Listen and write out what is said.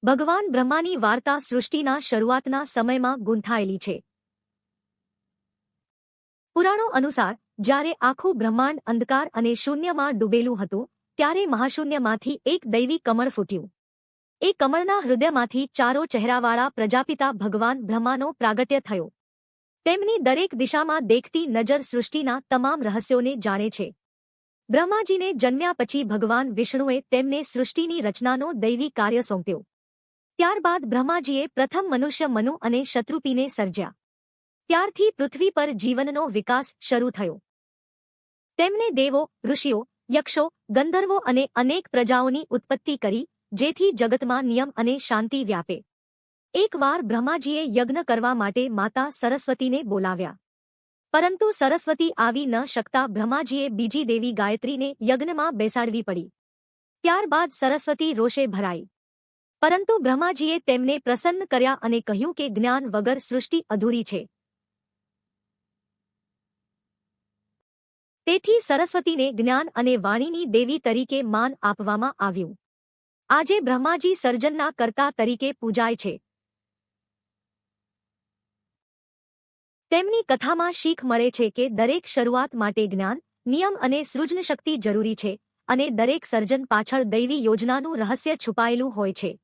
ભગવાન બ્રહ્માની વાર્તા સૃષ્ટિના શરૂઆતના સમયમાં ગૂંથાયેલી છે. પુરાણો અનુસાર જ્યારે આખું બ્રહ્માંડ અંધકાર અને શૂન્યમાં ડૂબેલું હતું ત્યારે મહાશૂન્યમાંથી એક દૈવી કમળ ફૂટ્યું. એ કમળના હૃદયમાંથી ચારો ચહેરાવાળા પ્રજાપિતા ભગવાન બ્રહ્માનો પ્રાગટ્ય થયો. તેમની દરેક દિશામાં દેખતી નજર સૃષ્ટિના તમામ રહસ્યોને જાણે છે. બ્રહ્માજીને જન્મ્યા પછી ભગવાન વિષ્ણુએ તેમને સૃષ્ટિની રચનાનો દૈવી કાર્ય સોંપ્યો. ત્યારબાદ બ્રહ્માજીએ પ્રથમ મનુષ્ય મનુ અને શત્રુપીને સર્જ્યા. ત્યારથી પૃથ્વી પર જીવનનો વિકાસ શરૂ થયો. તેમણે દેવો, ઋષિઓ, યક્ષો, ગંધર્વો અને અનેક પ્રજાઓની ઉત્પત્તિ કરી, જેથી જગતમાં નિયમ અને શાંતિ વ્યાપે. એકવાર બ્રહ્માજીએ યજ્ઞ કરવા માટે માતા સરસ્વતીને બોલાવ્યા. પરંતુ સરસ્વતી આવી ન શકતા બ્રહ્માજીએ બીજી દેવી ગાયત્રીને યજ્ઞમાં બેસાડવી પડી. ત્યારબાદ સરસ્વતી રોષે ભરાઈ. પરંતુ બ્રહ્માજીએ તેમને પ્રસન્ન કર્યા અને કહ્યું કે જ્ઞાન વગર સૃષ્ટિ અધૂરી છે. તેથી સરસ્વતીને જ્ઞાન અને વાણીની દેવી તરીકે માન આપવામાં આવ્યું. આજે બ્રહ્માજી સર્જનના કર્તા તરીકે પૂજાય છે. તેમની કથામાં શીખ મળે છે કે દરેક શરૂઆત માટે જ્ઞાન, નિયમ અને સૃજનશક્તિ જરૂરી છે, અને દરેક સર્જન પાછળ દૈવી યોજનાનું રહસ્ય છુપાયેલું હોય છે.